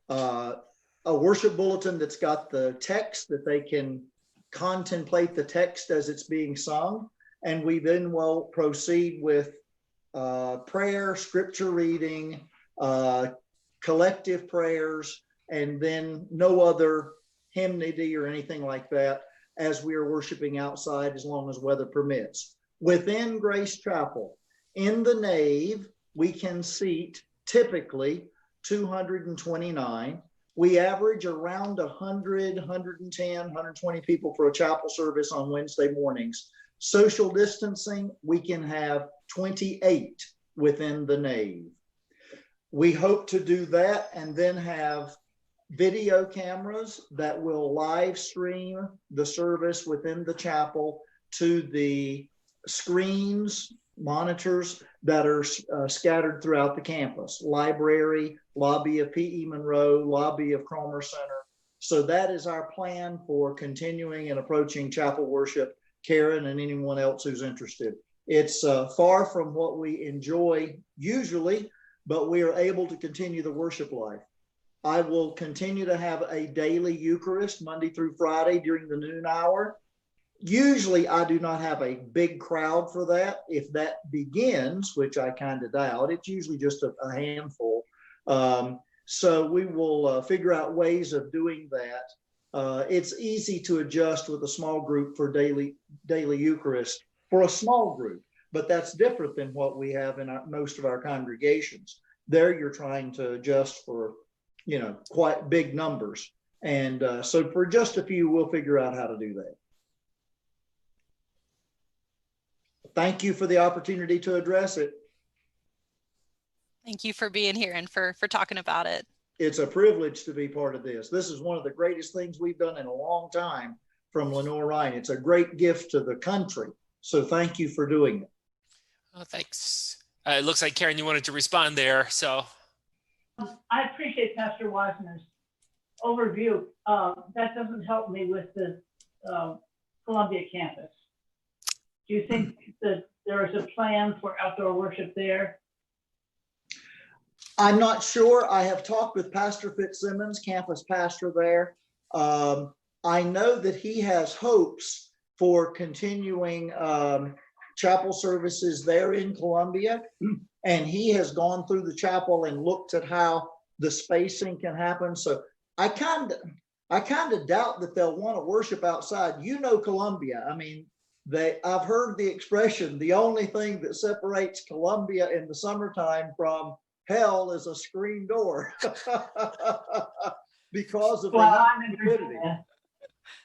a worship bulletin that's got the text, that they can contemplate the text as it's being sung. And we then will proceed with prayer, scripture reading, collective prayers, and then no other hymnody or anything like that as we are worshiping outside, as long as weather permits. Within Grace Chapel, in the nave, we can seat typically 229. We average around 100, 110, 120 people for a chapel service on Wednesday mornings. Social distancing, we can have 28 within the nave. We hope to do that and then have video cameras that will live stream the service within the chapel to the screens, monitors that are scattered throughout the campus, library, lobby of P.E. Monroe, lobby of Cromer Center. So that is our plan for continuing and approaching chapel worship. Karen and anyone else who's interested. It's far from what we enjoy usually, but we are able to continue the worship life. I will continue to have a daily Eucharist Monday through Friday during the noon hour. Usually I do not have a big crowd for that. If that begins, which I kind of doubt, it's usually just a handful. So we will figure out ways of doing that. It's easy to adjust with a small group for daily Eucharist for a small group, but that's different than what we have in most of our congregations. There you're trying to adjust for, quite big numbers. And so for just a few, we'll figure out how to do that. Thank you for the opportunity to address it. Thank you for being here and for talking about it. It's a privilege to be part of this. This is one of the greatest things we've done in a long time from Lenore Ryan. It's a great gift to the country. So thank you for doing it. Oh, thanks. It looks like, Karen, you wanted to respond there. So I appreciate Pastor Wiseman's overview. That doesn't help me with the Columbia campus. Do you think that there is a plan for outdoor worship there? I'm not sure. I have talked with Pastor Fitzsimmons, campus pastor there. I know that he has hopes for continuing chapel services there in Columbia. And he has gone through the chapel and looked at how the spacing can happen. So I kind of doubt that they'll want to worship outside. Columbia. I mean, I've heard the expression, the only thing that separates Columbia in the summertime from hell is a screen door because of the humidity.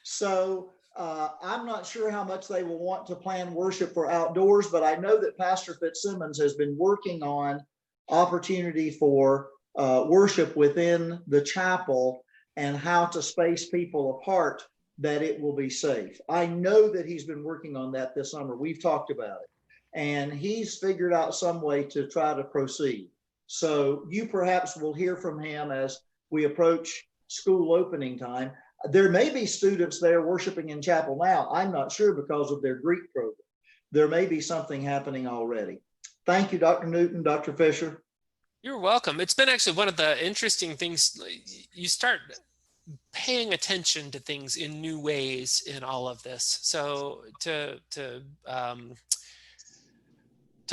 So I'm not sure how much they will want to plan worship for outdoors, but I know that Pastor Fitzsimmons has been working on opportunity for worship within the chapel and how to space people apart that it will be safe. I know that he's been working on that this summer. We've talked about it, and he's figured out some way to try to proceed. So you perhaps will hear from him as we approach school opening time. There may be students there worshiping in chapel now. I'm not sure because of their Greek program. There may be something happening already. Thank you, Dr. Newton, Dr. Fisher. you're welcome. It's been actually one of the interesting things. You start paying attention to things in new ways in all of this. So to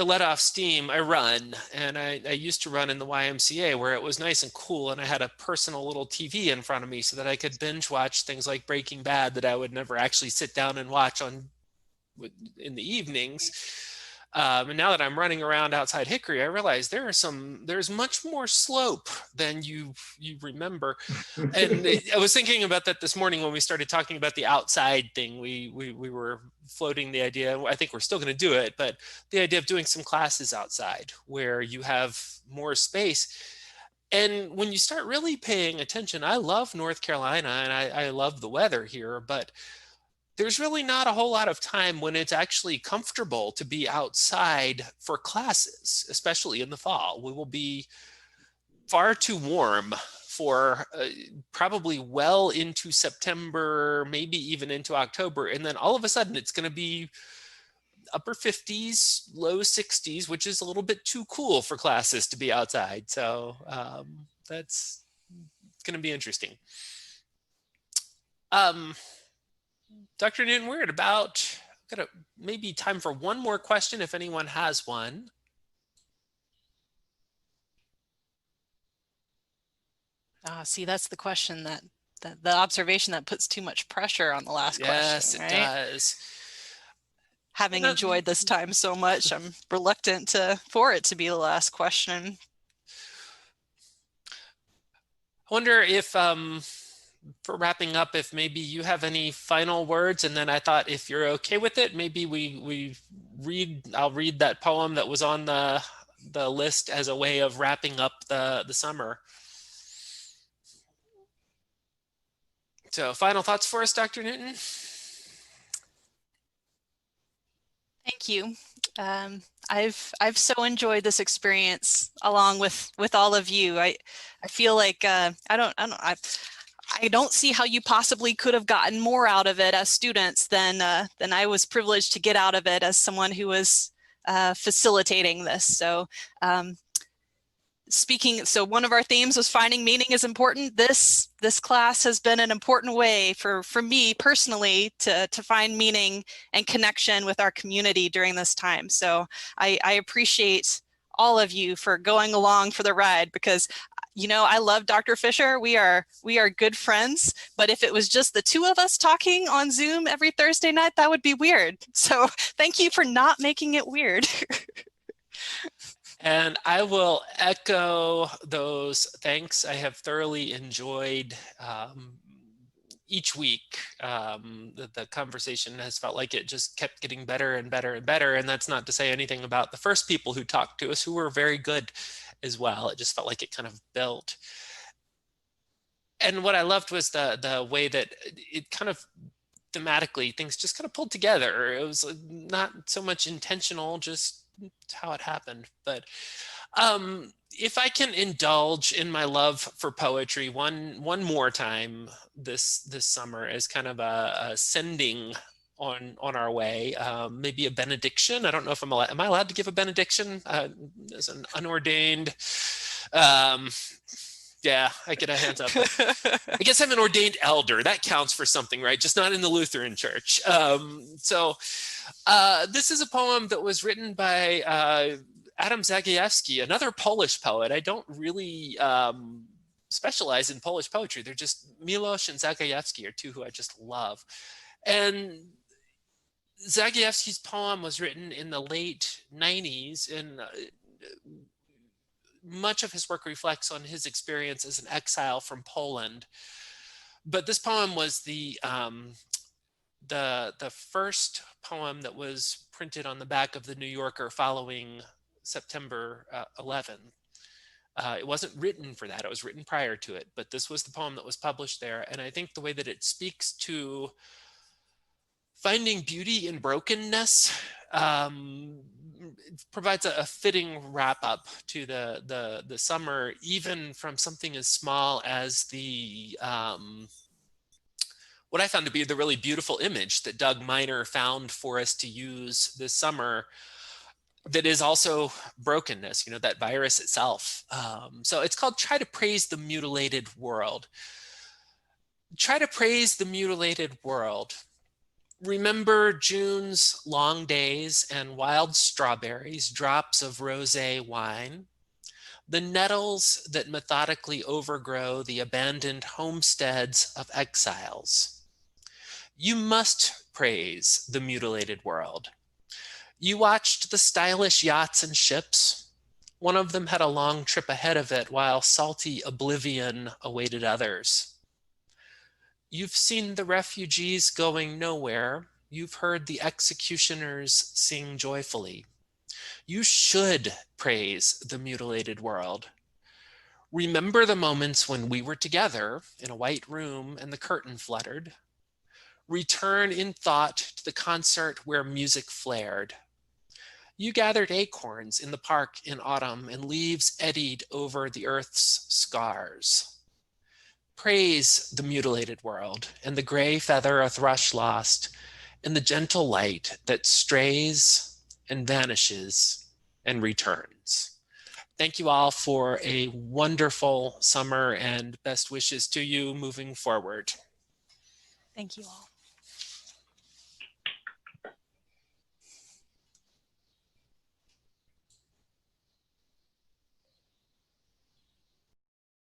let off steam, I run, and I used to run in the YMCA where it was nice and cool, and I had a personal little TV in front of me so that I could binge watch things like Breaking Bad that I would never actually sit down and watch in the evenings. And now that I'm running around outside Hickory, I realize there's much more slope than you remember. And I was thinking about that this morning when we started talking about the outside thing. We were floating the idea, I think we're still going to do it, but the idea of doing some classes outside where you have more space. And when you start really paying attention, I love North Carolina and I love the weather here, but there's really not a whole lot of time when it's actually comfortable to be outside for classes, especially in the fall. We will be far too warm for probably well into September, maybe even into October. And then all of a sudden it's going to be upper 50s, low 60s, which is a little bit too cool for classes to be outside. So that's going to be interesting. Dr. Newton, we're at about, maybe time for one more question if anyone has one. See, that's the question that the observation that puts too much pressure on the last question. Yes, it does. Having enjoyed this time so much, I'm reluctant for it to be the last question. I wonder if, for wrapping up, if maybe you have any final words, and then I thought if you're okay with it, maybe I'll read that poem that was on the list as a way of wrapping up the summer. So final thoughts for us, Dr. Newton? Thank you. I've so enjoyed this experience along with all of you. I feel like I don't see how you possibly could have gotten more out of it as students than I was privileged to get out of it as someone who was facilitating this. So so one of our themes was finding meaning is important. This class has been an important way for me personally to find meaning and connection with our community during this time. So I appreciate all of you for going along for the ride, because I love Dr. Fisher. We are good friends, but if it was just the two of us talking on Zoom every Thursday night, that would be weird. So thank you for not making it weird. And I will echo those thanks. I have thoroughly enjoyed each week. The conversation has felt like it just kept getting better and better and better. And that's not to say anything about the first people who talked to us, who were very good as well. It just felt like it kind of built. And what I loved was the way that it kind of thematically, things just kind of pulled together. It was not so much intentional, just how it happened. But if I can indulge in my love for poetry one more time this summer as kind of a sending on our way, maybe a benediction. I don't know if am I allowed to give a benediction as an unordained? Yeah, I get a hands up. I guess I'm an ordained elder. That counts for something, right? Just not in the Lutheran Church. So this is a poem that was written by Adam Zagajewski, another Polish poet. I don't really specialize in Polish poetry. They're just Miłosz and Zagajewski are two who I just love. And Zagajewski's poem was written in the late 90s, and much of his work reflects on his experience as an exile from Poland. But this poem was the first poem that was printed on the back of the New Yorker following September 11. It wasn't written for that. It was written prior to it. But this was the poem that was published there. And I think the way that it speaks to finding beauty in brokenness provides a fitting wrap up to the summer, even from something as small as the what I found to be the really beautiful image that Doug Miner found for us to use this summer, that is also brokenness, that virus itself. So it's called Try to Praise the Mutilated World. Try to praise the mutilated world. Remember June's long days and wild strawberries, drops of rosé wine, the nettles that methodically overgrow the abandoned homesteads of exiles. You must praise the mutilated world. You watched the stylish yachts and ships. One of them had a long trip ahead of it while salty oblivion awaited others. You've seen the refugees going nowhere. You've heard the executioners sing joyfully. You should praise the mutilated world. Remember the moments when we were together in a white room and the curtain fluttered. Return in thought to the concert where music flared. You gathered acorns in the park in autumn and leaves eddied over the earth's scars. Praise the mutilated world and the gray feather a thrush lost and the gentle light that strays and vanishes and returns. Thank you all for a wonderful summer and best wishes to you moving forward. Thank you all.